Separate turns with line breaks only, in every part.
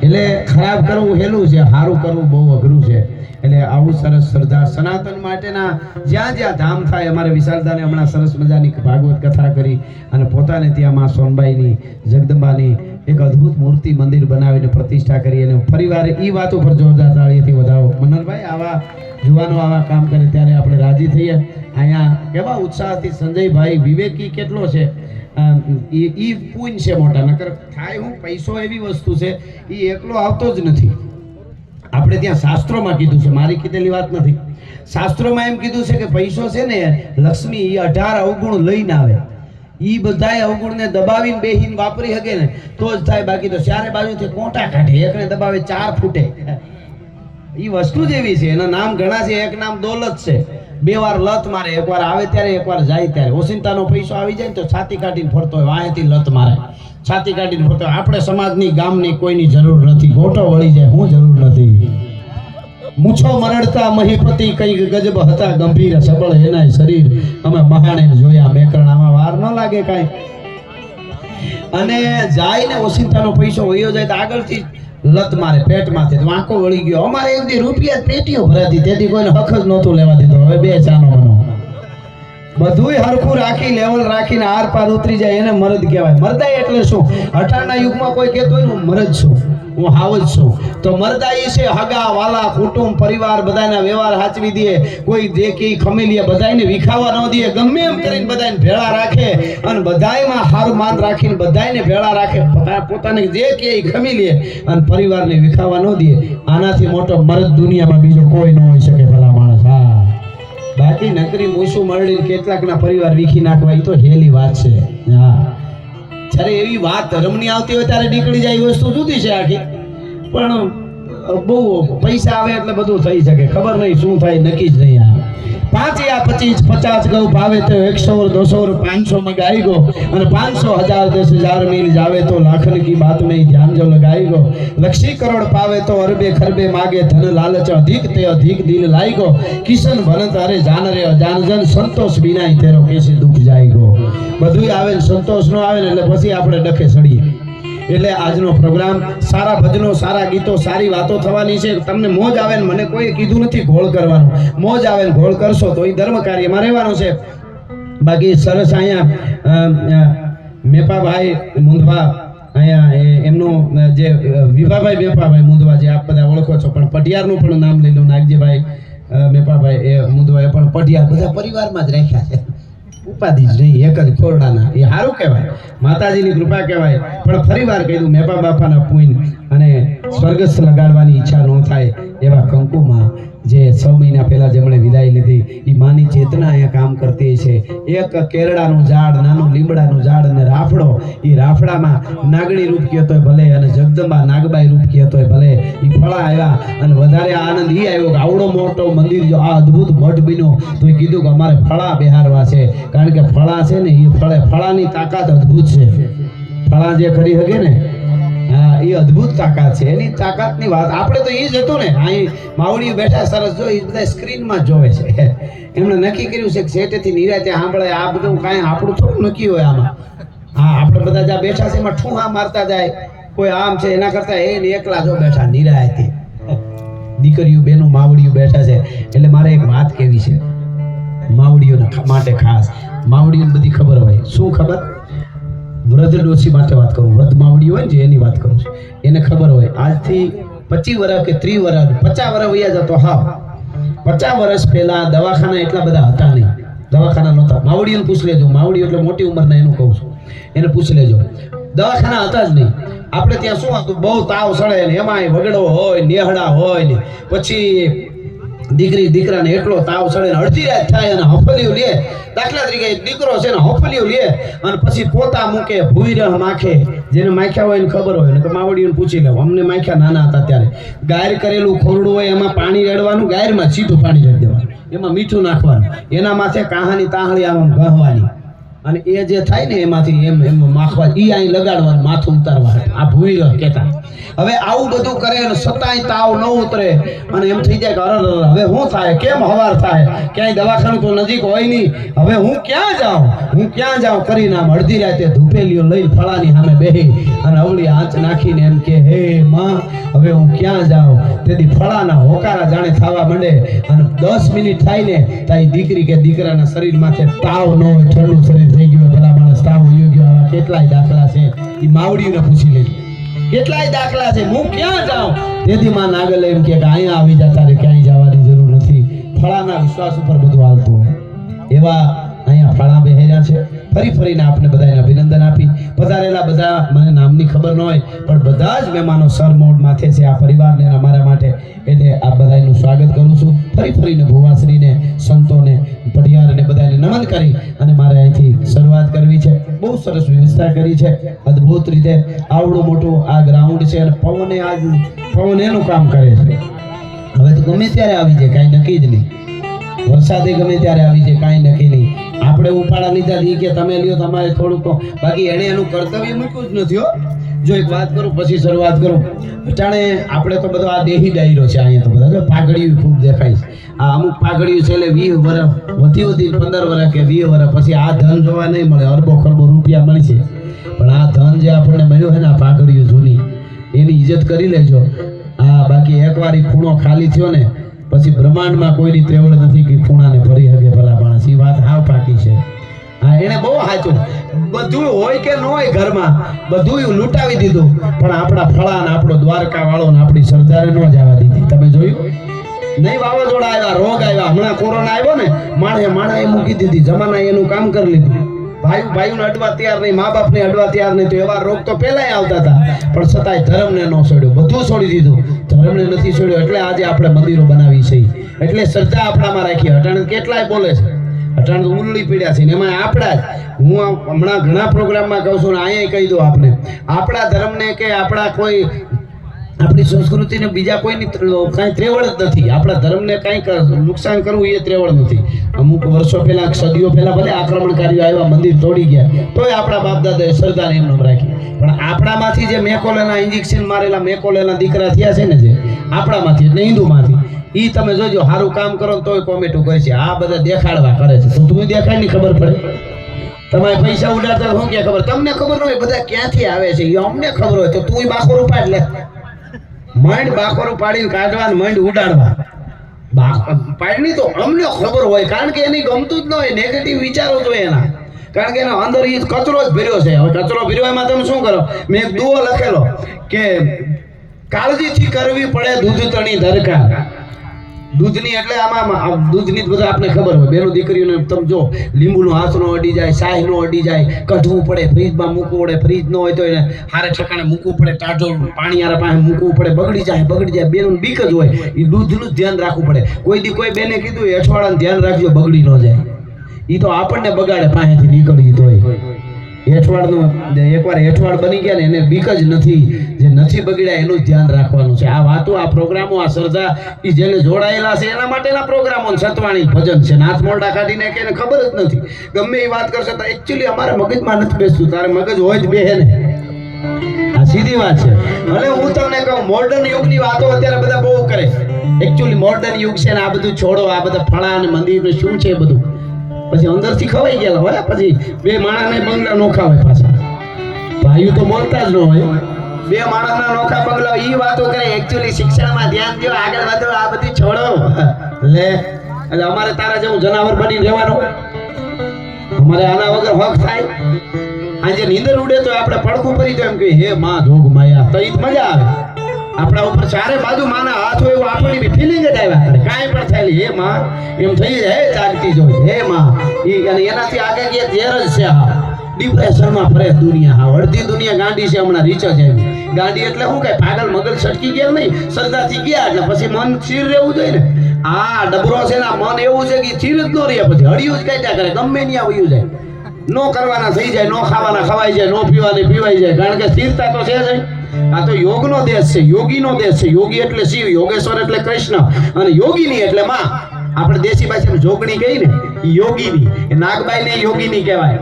એટલે ખરાબ કરવું હેલું છે, સારું કરવું બહુ અઘરું છે. એટલે આવું સરસ શ્રદ્ધા સનાતન માટેના જ્યાં જ્યાં ધામ થાય. અમારે વિશાલદાને હમણાં સરસ મજાની ભાગવત કથા કરી અને પોતાને ત્યાં માં સોનબાઈની જગદંબાની એક અદ્ભુત મૂર્તિ મંદિર બનાવીને પ્રતિષ્ઠા કરી. અને પરિવારે એ વાત ઉપર જોરદાર તાળીથી વધાવો. મનોહરભાઈ આવા યુવાનો આવા કામ કરે ત્યારે આપણે રાજી થઈએ. અહીંયા કેવા ઉત્સાહથી સંજયભાઈ વિવેકી કેટલો છે, ઈ પૂન છે મોટા. નકર થાય હું પૈસો એવી વસ્તુ છે એ એકલો આવતો જ નથી. આપણે ત્યાં શાસ્ત્રોમાં કીધું છે, મારી કીધેલી વાત નથી. શાસ્ત્રોમાં એમ કીધું છે કે પૈસો છે ને લક્ષ્મી એ 18 અવગુણ લઈને આવે. ઈ બધાય અવગુણને દબાવીને બેહીને વાપરી શકે ને તો જ થાય, બાકી તો ચારે બાજુથી કોટા કાઢે. એકને દબાવે 4 ફૂટે. ઈ વસ્તુ જ એવી છે. એના નામ ઘણા છે. એક નામ દોલત છે. 2 વાર લત મારે, એકવાર આવે ત્યારે એકવાર જાય ત્યારે. ઓસિંતાનો પૈસો આવી જાય ને તો છાતી કાઢીને ફરતો હોય, વાહેથી લત મારે, છાતી કાઢીને ફરતો હોય. આપણે સમાજની ગામની કોઈની જરૂર નથી. ગોટો વળી જાય, હું જરૂર નથી. મૂછો મરડતા મહીપતિ કઈક ગજબ હતા, ગંભીર સબળ એનાય શરીર અમે મહાણે જોયા મેકરણ. આમાં વાર ન લાગે કાંઈ. અને જાય ને ઓસિંતાનો પૈસો વયો જાય તો આગળથી લત મારે પેટમાંથી, વાંકો વળી ગયો. અમારે એક દી રૂપિયા પેટીઓ ભરાતી, તેથી કોઈને હક જ નહોતું લેવા દીધો. હવે 2 ચાનો મનો બધુંય હરખું રાખી લેવલ રાખીને આર પાર ઉતરી જાય એને મરદ કહેવાય. મરદાઈ એટલે શું? અટાણના યુગમાં કોઈ કહેતો હોય હું મરદ છું, હું હાવજ છું. તો મરદાઈ છે હગા વાલા કુટુંબ પરિવાર બધાના વ્યવહાર સાચવી દે. કોઈ જે કે ખમેલીએ બધાને વિખાવા ન દે, ગમે એમ કરીને બધાને ભેળા રાખે અને બધાયમાં હારું માન રાખીને બધાને ભેળા રાખે. પોતાને જે કે ખમી લે અને પરિવારને વિખાવા ન દે. આનાથી મોટો મરદ દુનિયામાં બીજો કોઈ ન હોઈ શકે ભલા માણસ. હા, બાકી નકરી મૂસું મરડીને કેટલાકના પરિવાર વીખી નાખવા એ તો હેલી વાત છે. હા, જ્યારે એવી વાત ધર્મની આવતી હોય ત્યારે નીકળી જાય એ વસ્તુ જુદી છે આખી. પણ બહુ પૈસા આવે એટલે બધું થઈ શકે, ખબર નહીં શું થાય નક્કી જ નહીં. 5 या 25 50 ગૌ ભાવે તો 100 200 500 में गाई गो અને 500 1000 10,000 मील जावे तो लाखन की बात में ध्यान जो लगाई गो. लक्षी करोड़ पावे तो अरबे खरबे मागे धन लालच अधिक ते अधिक दिल लाई गो. किशन भनत अरे जान रे अजान जन संतोष बिना तेरो कैसे दुख जाई गो. બધું આવે સંતોષ નો આવે એટલે પછી આપણે ડખે સડીએ. એટલે આજનો પ્રોગ્રામ સારા ભજનો, સારા ગીતો, સારી વાતો થવાની છે. તમને મોજ આવે ને મને કોઈ કીધું નથી ઘોળ કરવાનું. મોજ આવે ને ઘોળ કરશો તો એ ધર્મ કાર્યમાં રહેવાનું છે. બાકી સરસ અહીંયા મેપાભાઈ મુંદવા, અહીંયા એમનું જે વિભાભાઈ મેપાભાઈ મુંદવા જે આપ બધા ઓળખો છો, પણ પઢિયારનું પણ નામ લઈ લો. નાગજીભાઈ મેપાભાઈ એ મુંદવા એ પણ પઢિયાર બધા પરિવારમાં જ રાખ્યા છે. ઉપાધિ જ નહીં, એક જ ખોરડાના. એ સારું કહેવાય, માતાજીની કૃપા કહેવાય. પણ ફરી વાર કીધું મેપા બાપાના પૂન અને સ્વર્ગસ્થ લગાડવાની ઈચ્છા ન થાય એવા કંકુમાં જે 6 મહિના પહેલા જેમણે વિદાય લીધી એ માની ચેતના અહીંયા કામ કરતી છે. એક કેરડાનું ઝાડ, નાનું લીમડાનું ઝાડ અને રાફડો, એ રાફડામાં નાગણી રૂપ કહેતો હોય ભલે અને જગદંબા નાગબાઈ રૂપ કહેતો હોય ભલે. એ ફળા આવ્યા અને વધારે આનંદ એ આવ્યો કે આવડો મોટો મંદિર જો આ અદ્ભુત મઠ બન્યો તો એ કીધું કે અમારે ફળા બેહારવા છે. કારણ કે ફળા છે ને એ ફળાની તાકાત અદ્ભુત છે. ફળા જે કરી શકે ને, હા, એ અદ્ભુત તાકાત છે. એની તાકાતની વાત આપણે તો એ જ હતું ને. અહીં માવડીઓ બેઠા સરસ જો એ બધા સ્ક્રીનમાં જોવે છે. એમણે નક્કી કર્યું છે કે શેઠેથી નિરાતે સાંભળે. આ બધું કાંઈ આપણું થોડું નક્કી હોય આમાં. હા, આપણે બધા જ્યાં બેઠા છે એમાં ઠૂહા મારતા જાય, કોઈ આમ છે. એના કરતા એને એકલા જો બેઠા નિરાતે, દીકરીઓ બેનો માવડીઓ બેઠા છે. એટલે મારે એક વાત કહેવી છે માવડીઓના માટે ખાસ. માવડીઓને બધી ખબર હોય. શું ખબર? વૃદ્ધ ડોશી માટે વાત કરું. વૃદ્ધ માવડી હોય ને એની વાત કરું છું. એને ખબર હોય આજથી 25 વર્ષ કે 30 વર્ષ 50 વર્ષ વયા જતો. હા, 50 વર્ષ પહેલા દવાખાના એટલા બધા હતા નહીં. દવાખાના નહોતા. માવડીઓને પૂછ લેજો. માવડીઓ એટલે મોટી ઉંમરના, એનું કહું છું. એને પૂછ લેજો. દવાખાના હતા જ નહીં. આપણે ત્યાં શું હતું? બહુ તાવ સડે ને એમાંય વગડો હોય, નેહડા હોય ને પછી દીકરી દીકરાને એટલો તાવ સડે ને અડધી રાત થાય અને હફલિયું લે. દાખલા તરીકે દીકરો છે ને હફલિયું લે અને પછી પોતા મૂકે, ભૂઈરહ માખે. જેને માખ્યા હોય એને ખબર હોય ને કે માવડીઓને પૂછી લેવું. અમને માખ્યા નાના હતા ત્યારે ગાયર કરેલું ખોરડું હોય, એમાં પાણી રેડવાનું, ગાયરમાં સીધું પાણી રેડી દેવાનું, એમાં મીઠું નાખવાનું, એના માથે કાહાની તાહળી આમ ગહવાની અને એ જે થાય ને એમાંથી એમ એમ માખવા ઈ અહીં લગાડવાનું માથું ઉતારવા આ ભૂઈ કહેતા. હવે આવું બધું કરે અને સતાય તાવ ન ઉતરે અને એમ થઈ જાય કે અરે હવે શું થાય, કેમ હવાર થાય, ક્યાંય દવાખાનું તો નજીક હોય નહીં, હવે હું ક્યાં જાઉં કરીને આમ અડધી રાતે ધૂપેલીઓ લઈ ફળાની સામે બેહી અને અવળી આંચ નાખીને એમ કે હે માં હવે હું ક્યાં જાઉં. તેથી ફળાના હોકારા જાણે થવા માંડે અને 10 મિનિટ થાય ને તારી દીકરી કે દીકરાના શરીર માથે તાવ ન હોય, ઠંડુ શરીર થઈ ગયું, ભલા માણસ તાવ હોઈ ગયો. આવા કેટલાય દાખલા છે, એ માવડીને પૂછી લેજો, કેટલાય દાખલા છે. હું ક્યાં જાઉં? તેથી માં નાગલ એમ કે અહીંયા આવી જા, તારે ક્યાંય જવાની જરૂર નથી. ફળાના વિશ્વાસ ઉપર બધું હાલતું હોય એવા અહીંયા ફળા બેહેર્યા છે. ફરીને આપણે બધાને અભિનંદન આપી પધારેલા બધા, મને નામની ખબર ન હોય પણ બધા જ મહેમાનો સરમોડ માથે છે આ પરિવારને અમારા માટે, એટલે આ બધાનું સ્વાગત કરું છું. ફરીને ભુવાશ્રીને, સંતોને, પઢિયારને બધાને નમન કરી અને મારે અહીંથી શરૂઆત કરવી છે. બહુ સરસ વ્યવસ્થા કરી છે, અદ્ભુત રીતે. આવડું મોટું આ ગ્રાઉન્ડ છે અને પવન એનું કામ કરે છે. હવે તો ગમે ત્યારે આવી જાય, કાંઈ નક્કી જ નહીં. વરસાદે ગમે ત્યારે આવી જાય, કાંઈ નક્કી નહીં. આપણે ઉપાડા લીધા ઈ કે તમે લ્યો તમારે થોડુંક, બાકી એને એનું કર્તવ્ય મૂક્યું જ નથી હો. જો એક વાત કરું પછી શરૂઆત કરું. જાણે આપણે તો બધો આ દેહી ડાયરો છે અહીંયા તો બધા જો પાઘડીઓ ખૂબ દેખાય છે. આ અમુક પાઘડીઓ છે એટલે 20 વર્ષ વધી 15 વર્ષ કે 20 વર્ષ પછી આ ધન જોવા નહીં મળે, અરબો ખરબો રૂપિયા મળશે. પણ આ ધન જે આપણને મળ્યું છે ને આ પાઘડીઓ જૂની, એની ઇજ્જત કરી લેજો. હા, બાકી એકવાર ઈ ખૂણો ખાલી થયો ને પછી બ્રહ્માંડમાં કોઈની ત્રેવડ નથી કે ખૂણાને ભરી શકે ભલા માણસ. એ વાત હાવ પાકી છે. હા, એને બહુ સાચું, બધું હોય કે ન હોય ઘરમાં બધું લૂંટાવી દીધું, પણ આપણા ફળા ને આપણો દ્વારકા વાળો ને આપણી સરદારે ન જવા દીધી. તમે જોયું નહીં? વાવાઝોડા આવ્યા, રોગ આવ્યા, હમણાં કોરોના આવ્યો ને, માણે મૂકી દીધી, જમાના એનું કામ કરી લીધું. ભાઈઓને અડવા તૈયાર નહીં, મા બાપને અડવા તૈયાર નહીં. તો એવા રોગ તો પહેલાય આવતા હતા, પણ છતાંય ધર્મને ન છોડ્યો, બધું છોડી દીધું, ધર્મને નથી છોડ્યો. એટલે આજે આપણે મંદિરો બનાવી છે, એટલે શ્રદ્ધા આપણામાં રાખી. અટાણે કેટલાય બોલે છે, અટાણે તો ઉલ્લી પીડ્યા છે ને એમાં આપણા જ. હું હમણાં ઘણા પ્રોગ્રામમાં કહું છું ને અહીંયા કહી દઉં, આપણે આપણા ધર્મને કે આપણા કોઈ આપણી સંસ્કૃતિને બીજા કોઈની કાંઈ ત્રેવડ જ નથી. આપણા ધર્મને કાંઈક નુકસાન કરવું એ ત્રેવડ નથી. અમુક વર્ષો પહેલા, સદીઓ પહેલા ભલે આક્રમણકારીઓ આવ્યા, મંદિર તોડી ગયા, તોય આપણા બાપ દાદાએ શ્રદ્ધાને એમને રાખી. પણ આપણામાંથી જે મેકોલેના ઇન્જેક્શન મારેલા મેકોલેના દીકરા થયા છે ને, જે આપણામાંથી એટલે હિન્દુમાંથી, ઈ તમે જોજો સારું કામ કરો તોય કોમેન્ટો કરે છે. આ બધા દેખાડવા કરે છે, તો તું દેખાડ ની ખબર પડે. તમારે પૈસા ઉડાડતા શું ક્યાં ખબર? તમને ખબર ન હોય બધા ક્યાંથી આવે છે, એ અમને ખબર હોય તો તું બાકોર ઉપાડ લે. મંડ બાકોર પાડીને કાઢવા, મંડ ઉડાડવા. પાડની તો અમને ખબર હોય, કારણ કે એની ગમતું જ ન હોય, નેગેટિવ વિચારો જ હોય એના, કારણ કે એના અંદર એ કચરો જ ભર્યો છે. હવે કચરો ભર્યો એમાં તમે શું કરો? મેં એક દુઓ લખેલો કે કાળજીથી કરવી પડે દૂધ તણી દરકાર. દૂધની એટલે આમાં દૂધની બધું આપણે ખબર હોય. બેનો દીકરીઓને તમે જો, લીંબુનો હાથનો અડી જાય, શાહીનો અડી જાય, કઢવું પડે, ફ્રીજમાં મૂકવું પડે, ફ્રીજ ન હોય તો એને હારે ઠેકાણે મૂકવું પડે, ટાઢો પાણી હારે પાસે મૂકવું પડે, બગડી જાય. બેનું બીક જ હોય, એ દૂધનું જ ધ્યાન રાખવું પડે. કોઈ દી કોઈ બેને કીધું અઠવાડિયાનું ધ્યાન રાખજો, બગડી ન જાય. એ તો આપણને બગાડે પાસેથી નીકળી તોય. એકવાર હેઠવાડ બની ગયા ને એને બીક જ નથી, જે નથી બગડ્યા એનું ધ્યાન રાખવાનું છે. આ વાતો, આ પ્રોગ્રામો, આ શ્રદ્ધા એ જેને જોડાયેલા છે એના માટેના પ્રોગ્રામો. સતવાણી ભજન છે, નાથ મોરડા કાઢીને કે એને ખબર જ નથી, ગમે એ વાત કરશે તો એકચ્યુઅલી અમારા મગજમાં નથી બેસતું. તારે મગજ હોય જ બેહે ને, આ સીધી વાત છે. અને હું તમને કહું, મોડર્ન યુગની વાતો અત્યારે બધા બહુ કરે. એકચ્યુઅલી મોડર્ન યુગ છે ને આ બધું છોડો, આ બધા ફળા અને મંદિર શું છે બધું પછી અંદરથી ખવાઈ ગયેલા હોય. પછી બે માણસને બંગલા નોખા હોય, પાછા ભાઈઓ તો બોલતા જ ન હોય. બે માણસના નોખા બંગલા ઈ વાતો કરે. એકચ્યુઅલી શિક્ષણમાં ધ્યાન દો, આગળ વધો, આ બધી છોડો. એટલે અમારે તારા જેવું જનાવર બની રહેવાનું? અમારે આના વગર હક થાય? આજે નીંદર ઉડે તો આપણે પડખું પડી તો એમ કે હે માં જોગ માયા, તો ઈ મજા આવે. આપણા ઉપર ચારે બાજુ માના હાથ હોય એવું આપણી બી ફિલિંગ જ આવ્યા કરે. કાંઈ પણ થાય હે માં એમ થઈ જાય, ચાલતી જોઈ હે માં. એનાથી આગળ જે ઝેર જ છે. હા, ડિપ્રેશનમાં ફરે દુનિયા. હા, અડધી દુનિયા ગાંડી છે. હમણાં રિચર્જ આવી ગાંડી એટલે શું કઈ પાગલ મગજ છટકી ગયા નહીં, સરદારથી ગયા એટલે પછી મન સ્થિર રહેવું જોઈએ ને. આ ડબરો છે ને, મન એવું છે કે સ્થિર જ ન રહે, પછી હળિયું જ કાઢ્યા કરે, ગમે ત્યાં વયું જાય. નો કરવાના થઈ જાય, નો ખાવાના ખવાઈ જાય, નો પીવાને પીવાઈ જાય, કારણ કે સ્થિરતા તો છે જ. આ તો યોગનો દેશ છે, યોગીનો દેશ છે. યોગી એટલે શિવ, યોગેશ્વર એટલે કૃષ્ણ, અને યોગીની એટલે માં. આપણે દેશી ભાષામાં જોગણી કહી ને, યોગીની. એ નાગબાઈ ને યોગીની કહેવાય.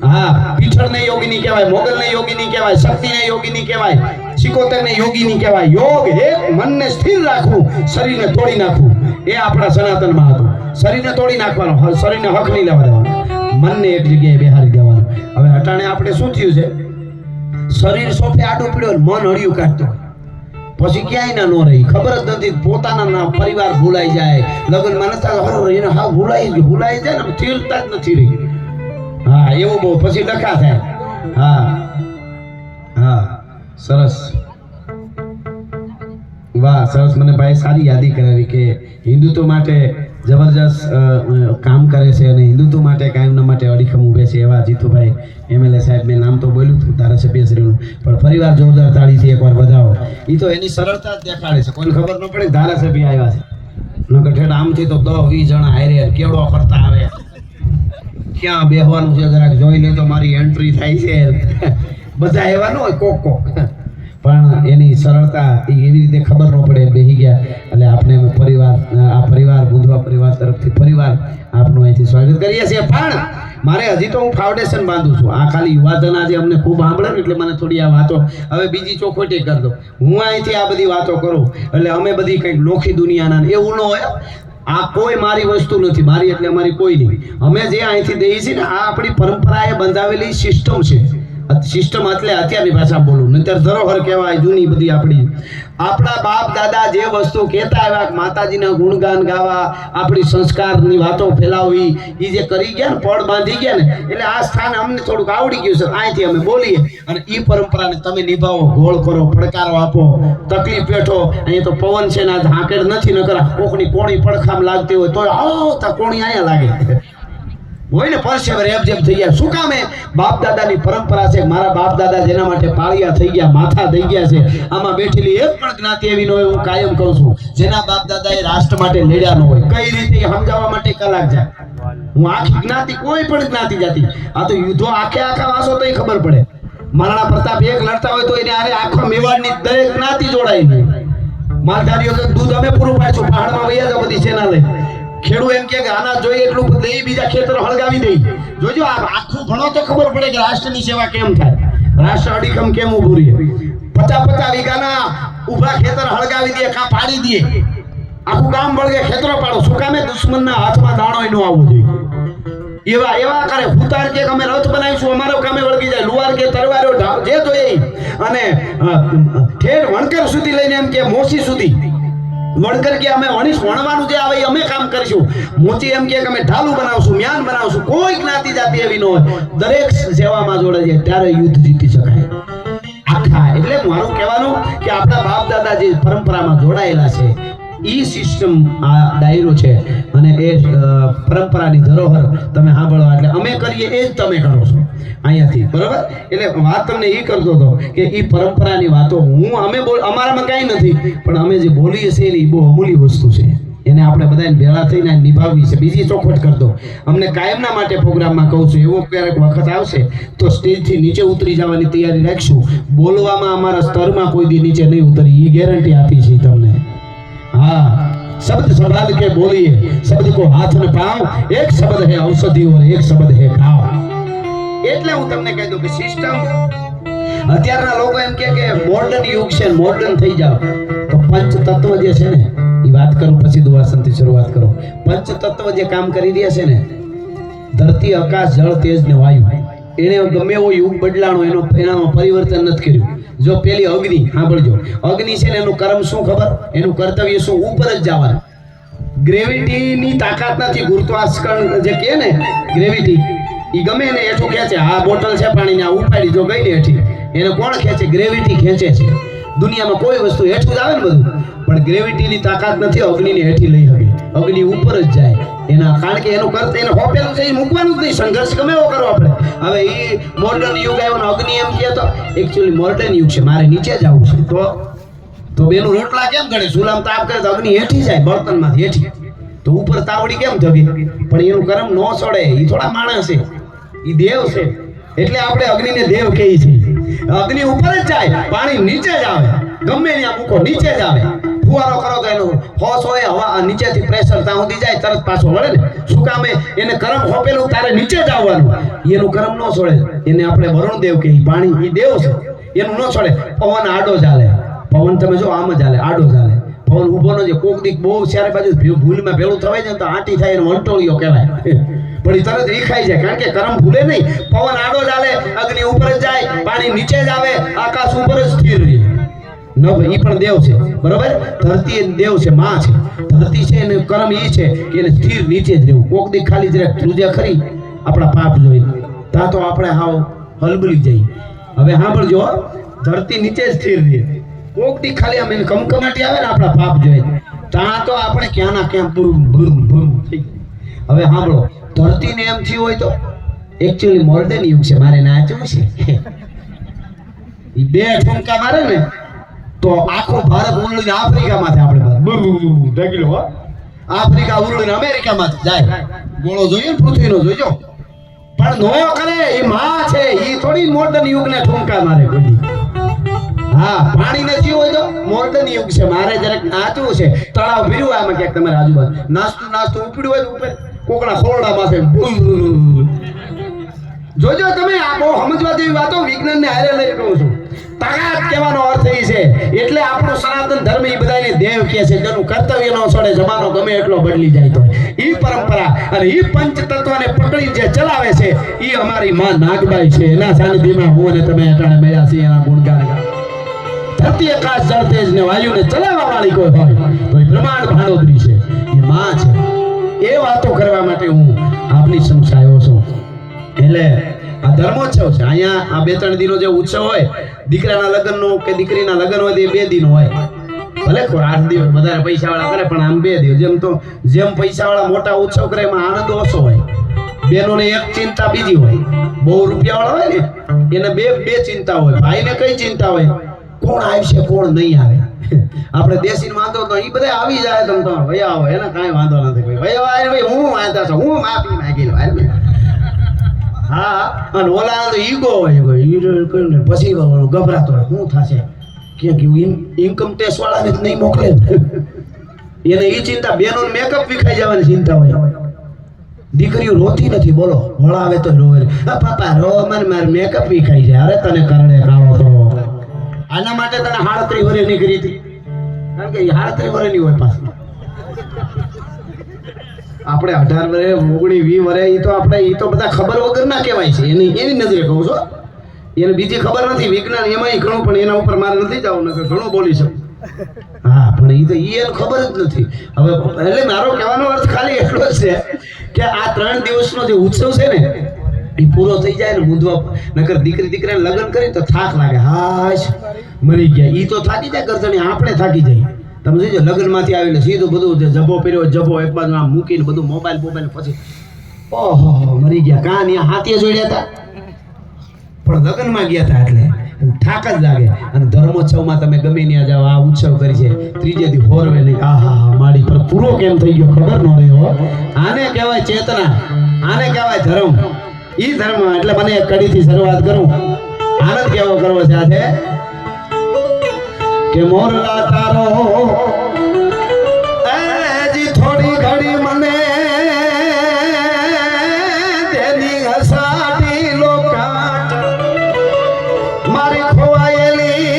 હા, પીઠળને યોગીની કહેવાય, મોગલને યોગીની કહેવાય, શક્તિને યોગીની કહેવાય, સિકોતરને યોગીની કહેવાય. યોગ એક મનને સ્થિર રાખવું, શરીરને તોડી નાખવું, એ આપણા સનાતનમાં હતું. શરીરને તોડી નાખવાનું, શરીરને હક નહીં લેવા દેવાનું, મનને એક જગ્યાએ બેહારી દેવાનું. હવે અટાણે આપણે શું થયું છે, શરીર સોફે આડું પડ્યું, મન હળિયું કાઢતો પછી ક્યાંય ના રહી, ખબર જ નથી. પોતાના પરિવાર ભૂલાઈ જાય, લગ્નમાં નતા હા ભૂલાઈ જાય ને, સ્થિરતા જ નથી રહી. હા, એવું બહુ પછી ડખા થાય. હા હા, સરસ, વાહ સરસ. મને ભાઈ સારી યાદી કરાવી કે હિન્દુત્વ માટે જબરજસ્ત કામ કરે છે અને હિન્દુત્વ માટે કાયમના માટે અડીખમ ઊભે છે એવા જીતુભાઈ MLA સાહેબ. મેં નામ તો બોલ્યું હતું ધારાસભ્યશ્રીનું, પણ ફરીવાર જોરદાર તાળીથી એકવાર વધાવો. એ તો એની સરળતા જ દેખાડે છે, કોઈને ખબર ન પડે ધારાસભ્ય આવ્યા છે. નકર ઠેઠ આમથી તો 10-20 જણા હારે કેવડો કરતા આવે, ક્યાં બેહવાનું છે જરાક જોઈ લે તો મારી એન્ટ્રી થાય છે. બધા એવા ન હોય, કોક પણ એની સરળતા એવી રીતે ખબર ન પડે, બેહી ગયા. એટલે આપણે પરિવાર બુંધવા પરિવાર તરફથી પરિવાર આપનું અહીંથી સ્વાગત કરીએ છીએ. પણ મારે હજી તો હું ફાઉન્ડેશન બાંધું છું. આ ખાલી યુવાધન આજે અમને ખૂબ સાંભળે ને એટલે મને થોડી આ વાતો હવે બીજી ચોખવટી કરી દો. હું અહીંથી આ બધી વાતો કરું એટલે અમે બધી કંઈક નોખી દુનિયાના એવું ન હોય. આ કોઈ મારી વસ્તુ નથી, મારી એટલે અમારી કોઈ નહીં. અમે જે અહીંથી દઈએ છીએ ને, આ આપણી પરંપરાએ બંધાવેલી સિસ્ટમ છે. સિસ્ટમ એટલે અત્યારની ભાષા બોલું, નહીતર ધરોહર કહેવાય જૂની બધી આપણી. આપણા બાપ દાદા જે વસ્તુ કહેતા આવ્યા, માતાજીના ગુણગાન ગાવા, આપણી સંસ્કારની વાતો ફેલાવવી, એ જે કરી ગયા ને, પડ બાંધી ગયા ને, એટલે આ સ્થાન અમને થોડુંક આવડી ગયું છે. અહીંથી અમે બોલીએ અને એ પરંપરાને તમે નિભાવો, ગોળ કરો, પડકારો આપો, તકલીફ બેઠો. અહીંયા તો પવન છે ને, હાંકેડ નથી, નકર કોકની કોણી પડખામ લાગતી હોય તો આવતા કોણી અહીંયા લાગે હોય ને, પરસેવે રેબઝેબ થઈ ગયા. શું કામ? બાપ દાદાની પરંપરા છે. મારા બાપ દાદા જેના માટે પાળિયા થઈ ગયા, માથા થઈ ગયા છે, આમાં બેઠેલી એક પણ જ્ઞાતિ એવી ન હોય, હું કાયમ કહું છું, જેના બાપ દાદા એ રાષ્ટ્ર માટે લડ્યા ન હોય. કઈ રીતે સમજાવવા માટે કલાક જાય. હું આખી જ્ઞાતિ, કોઈ પણ જ્ઞાતિ જાતિ, આ તો યુદ્ધો આખા વાસો તો ખબર પડે. મહારાણા પ્રતાપ એક લડતા હોય તો એને આરે આખો મેવાડની દરેક જ્ઞાતિ જોડાઈ ગઈ. માલધારીઓ દૂધ અમે પૂરું પાડશું, પહાડમાં વૈયા જાવ બધી સેના લઈ. ખેડૂત એમ કે અનાજ જોઈએ એટલું દઈ, બીજા ખેતરો હળગાવી દઈ. જોજો આ આખું ભણો તો ખબર પડે કે રાષ્ટ્રની સેવા કેમ થાય, રાષ્ટ્ર અડીખમ કેમ ઊભું રહે. 50-50 વીઘાના ઊભા ખેતર હળગાવી દે, કાં પાડી દે, આખું ગામ બળગે, ખેતરો પાડો. શું કામે? દુશ્મનના હાથમાં દાણો ન આવવો જોઈએ. એવા કરે. હુતાર કે અમે રથ બનાવીશું, અમારો કામે વળગી જાય. લુવાર કે તરવારો જે જોઈએ, અને ઠેર વણકર સુધી લઈને એમ કે મોસી સુધી વણકર કે અમે વણવાનું જે આવે અમે કામ કરીશું. મોચી એમ કે અમે ઢાલું બનાવશું, મ્યાન બનાવશું. કોઈ જ્ઞાતિ જાતિ એવી ન હોય, દરેક સેવામાં જોડે છે, ત્યારે યુદ્ધ જીતી શકાય આખા. એટલે મારું કહેવાનું કે આપણા બાપ દાદા જે પરંપરામાં જોડાયેલા છે, ઈ સિસ્ટમ આ ડાયરો છે અને એ પરંપરાની ધરોહર તમે સાંભળો. એટલે અમે કરીએ એ જ તમે કરો છો અહીંયાથી, બરોબર? એટલે વાત તમને એ કરતો હતો કે એ પરંપરાની વાતો અમારામાં કાંઈ નથી, પણ અમે જે બોલીએ છીએ એ બહુ અમૂલ્ય વસ્તુ છે. એને આપણે બધાને ભેળા થઈને નિભાવવી છે. બીજી ચોખવટ કરતો, અમને કાયમના માટે પ્રોગ્રામમાં કહું છું, એવો ક્યારેક વખત આવશે તો સ્ટેજથી નીચે ઉતરી જવાની તૈયારી રાખશું. બોલવામાં અમારા સ્તરમાં કોઈ દી નીચે નહીં ઉતરી, એ ગેરંટી આપી છે તમને. हाँ, शब्द संभाल के बोलिए, शब्द को हाथ में पाओ. एक शब्द है औषधि और एक शब्द है घाव. એટલે હું તમને કહી દઉં કે સિસ્ટમ અત્યારના લોકો એમ કે મોડર્ન યુગ છે, મોડર્ન થઈ જાવ. તો પંચ તત્વ જે છે ને, એ વાત કરું પછી દુવાસનથી શરૂઆત કરો. પંચ તત્વ જે કામ કરી રહ્યા છે ને, ધરતી, આકાશ, જળ, તેજ ને વાયુ, એને ગમે એવો યુગ બદલાણો, એનામાં પરિવર્તન નથી કર્યું. જો પેલી અગ્નિ સાંભળજો, અગ્નિ છે ને એનું કર્મ શું ખબર, એનું કર્તવ્ય શું? ઉપર જ જવાનું. ગ્રેવિટીની તાકાત નથી. ગુરુત્વાકર્ષણ જે કહે ને, ગ્રેવિટી, એ ગમે એને હેઠું ખેંચે. આ બોટલ છે પાણીની, આ ઉપાડી જો ગઈ ને હેઠી, એને કોણ ખેંચે? ગ્રેવિટી ખેંચે છે. દુનિયામાં કોઈ વસ્તુ હેઠું જ આવે ને બધું, પણ ગ્રેવિટીની તાકાત નથી અગ્નિને હેઠી લઈ શકે. અગ્નિ ઉપર જ જાય એના, કારણ કે એનું કર્ત એને હોપેલું છે, એ મૂકવાનું જ નહીં. સંઘર્ષ ગમે એવો કરો આપણે. હવે એ મોડર્ન યુગ આવ્યો ને અગ્નિ એમ કહે તો એકચ્યુઅલી મોડર્ન યુગ છે, મારે નીચે જવું છે. તો બેનું રોટલા કેમ ગળે? સુલામ તાપ કરે તો અગ્નિ હેઠી જાય, બળતણમાંથી હેઠી. તો ઉપર તાવડી કેમ જગે? પણ એનું કર્મ ન છોડે. એ થોડા માણસ છે, એ દેવ છે. એટલે આપણે અગ્નિને દેવ કહીએ છીએ. અગ્નિ ઉપર જ જાય, પાણી નીચે જ આવે. ગમે ત્યાં મૂકો નીચે જ આવે. ફુવારો કરો તો એનો હોશ હોય હવા નીચેથી પ્રેશર ત્યાં સુધી જાય તરત પાછો વળે ને શું કામે એને કરમ હોપેલું તારે નીચે જ આવવાનું એનું કરમ ન છોડે એને આપણે વરુણ દેવ કે પાણી એ દેવ છે એનું ન છોડે પવન આડો ચાલે પવન તમે જો આમ જ હાલે આડો ચાલે પવન ઊભો ન જે કોક દીક બહુ ચારે બાજુ ભૂલમાં ભેળું થવાય ને તો આંટી થાય એને વંટોળીઓ કહેવાય પણ એ તરત રીખાઈ જાય કારણ કે કરમ ભૂલે નહીં પવન આડો ચાલે અગ્નિ ઉપર જ જાય પાણી નીચે જ આવે આકાશ ઉપર જ સ્થિર રહે ન ભાઈ ઈ પણ દેવ છે બરોબર ધરતી એ દેવ છે માં છે ધરતી છે એને કરમ ઈ છે કે એને સ્થિર નીચે જ રહેવું કોક દીક ખાલી જરાક ધ્રુજ્યા ખરી આપણા પાપ જોઈ તા તો આપણે હાવ હલબલી જઈ હવે સાંભળજો ધરતી નીચે જ સ્થિર રહે કોક દી ખાલી આમ એને કમકમાટી આવે ને આપણા પાપ જોઈ ત્યાં તો આપણે ક્યાં ના ક્યાં ભૂમ ભૂમ થઈ હવે સાંભળો ધરતીને એમ થયું હોય તો એકચ્યુઅલી મોડર્ન યુગ છે મારે નાચવું છે ઈ બે ઠુમકા મારે ને તો આખો ભારત ઉલળીને આફ્રિકામાંથી આપણે ઢગલો હો આફ્રિકા ઉલળીને અમેરિકામાંથી જાય ગોળો જોઈએ ને પૃથ્વીનો જોઈજો પણ નો કરે એ માં છે ઈ થોડી મોડર્ન યુગને ઠુમકા મારે કોઈ હા પાણી નથી હોય તો મોડર્ન યુગ છે મારે જરાક નાચવું છે તળાવ ભીરું આમાં ક્યાંક તમારે આજુબાજુ નાસ્તું ઉપડ્યું હોય તો ઉપર કોકડા ખોરડા પાસે જોજો તમે આ બહુ સમજવા જેવી વાતો વિજ્ઞાનને હારે લઈ કહું છું તાકાત કહેવાનો અર્થ એ છે એટલે આપણો સનાતન ધર્મ એ બધાને દેવ કહે છે જેનું કર્તવ્ય નો છોડે જમાનો ગમે એટલો બદલી જાય તો ઈ પરંપરા અને ઈ પંચ તત્વને પકડી જે ચલાવે છે ઈ અમારી માં નાગબાઈ છે એના સાનિધ્યમાં હું અને તમે અટાણે મળ્યા છીએ એના ગુણગાન ગાઓ ધરતી આકાશ જળ તેજ ને વાયુને ચલાવવા વાળી કોઈ હોય તો એ બ્રહ્માંડ ભાણોદરી છે એ માં છે એ વાતો કરવા માટે હું આપની સમક્ષ આવ્યો છું એટલે આ ધર્મોત્સવ છે અહીંયા આ 2-3 દિનો જે ઉત્સવ હોય દીકરાના લગ્નનો કે દીકરીના લગ્ન હોય તે 2 દિન હોય ભલે 8 દિવસ વધારે પૈસાવાળા કરે પણ આમ 2 દિવસ જેમ પૈસાવાળા મોટા ઉત્સવ કરે એમાં આનંદ ઓછો હોય બેનોને એક ચિંતા બીજી હોય બહુ રૂપિયાવાળા હોય ને એને બે ચિંતા હોય ભાઈને કઈ ચિંતા હોય કોણ આવશે કોણ નહીં આવે આપણે દેશી વાંધો તો એ બધા આવી જાય તમ તો ભાઈ આવો એને કાંઈ વાંધો નથી ભાઈ હું વાંધા છું હું માફી માંગી લો હા અને ઓલા તો ઈગો હોય પછી ગભરાતો હોય શું થશે કે ઇન્કમ ટેક્સ વાળાને જ નહીં મોકલે એને એ ચિંતા બેનો મેકઅપ વિખાઈ જવાની ચિંતા હોય દીકરીઓ રોતી નથી બોલો વળાવે તો રોવે પાપા રો મારે મેકઅપ વિખાઈ જાય અરે તને કરડે કાળો કરો આના માટે તને 38 વર્ષ નીકળી હતી કારણ કે 38 વર્ષની હોય પાછી આપણે 18 વર્ષ 19 વર્ષ એ તો આપણે એ તો બધા ખબર વગર ના કહેવાય છે એની નજરે કહું છું એને બીજી ખબર નથી વિજ્ઞાન એમાંય ઘણું પણ એના ઉપર મારે નથી જવું ને ઘણું બોલી શકું હા પણ એ તો એને ખબર જ નથી હવે એટલે મારો કહેવાનો અર્થ ખાલી એટલો જ છે કે આ 3 દિવસનો જે ઉત્સવ છે ને એ પૂરો થઈ જાય ને મૂંઝવા નકર દીકરાને લગ્ન કરી તો થાક લાગે હાશ મરી ગયા ઈ તો થાકી જાય ગરદણી આપણે થાકી જાય તમે જોજો લગ્નમાંથી આવીને સીધું બધું જબો પહેર્યો જબો એક બાજુ આમ મૂકીને બધું મોબાઈલ પછી ઓહો મરી ગયા કાં ત્યાં હાથે જોડ્યા હતા પણ લગ્નમાં ગયા હતા એટલે થાક જ લાગે અને ધર્મોત્સવમાં તમે ગમે ત્યાં જાઓ આ ઉત્સવ કરી છે ત્રીજે દી હોરવે નહીં આહા મારી પર પૂરો કેમ થઈ ગયો ખબર ન રહ્યો આને કહેવાય ચેતના આને કહેવાય ધર્મ ઈ ધર્મ એટલે મને એક કડીથી શરૂઆત કરું આનંદ કેવો કરવો છે આજે કે મોરલા તારો એજી થોડી ઘડી મને તેની હસાડી લોકાટ મારી ખોવાયેલી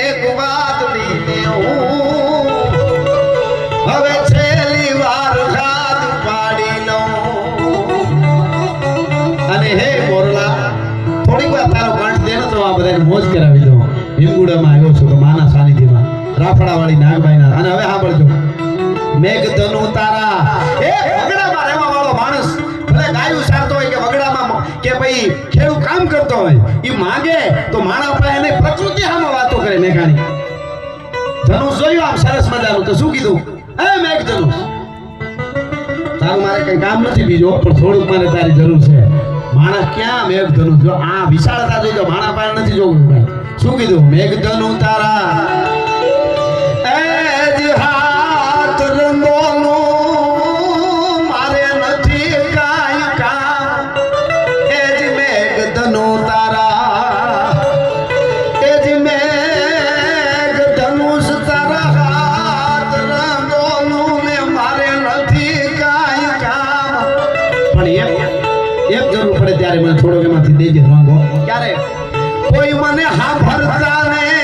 એક વાત લઈને હું હવે છેલ્લી વાર હાથ પાડી લઉં અને હે મોરલા થોડીક વાર તારો કંઠ દે તો આ બધાને મોજ કરાવી દઉં હિંગુડામાં આવ્યો છું તો માના સાનિધ્યમાં રાફડાવાળી નાગબાઈના અને હવે સાંભળજો મેઘધનુ તારા એ વગડામાં રહેવા વાળો માણસ ભલે ગાયું સારતો હોય કે વગડામાં કે ભાઈ ખેડૂત કામ કરતો હોય એ માંગે તો માણા પાસે એને પ્રકૃતિ સામે વાતો કરે મેઘાણી ધનુષ જોયું આમ સરસ મજાનું તો શું કીધું એ મેઘધનુષ તારું મારે કઈ કામ નથી બીજો પણ થોડુંક મારે તારી જરૂર છે માણસ ક્યાં મેઘધનુ જો આ વિશાળતા જોઈજો માણા પાસે નથી જોવું ભાઈ શું કીધું મેઘધનુ તારા એજ હાથ રંગોનું મારે નથી કાઈ કામ એજ મેઘધનુ તારા એજ મેઘધનુ महाराज है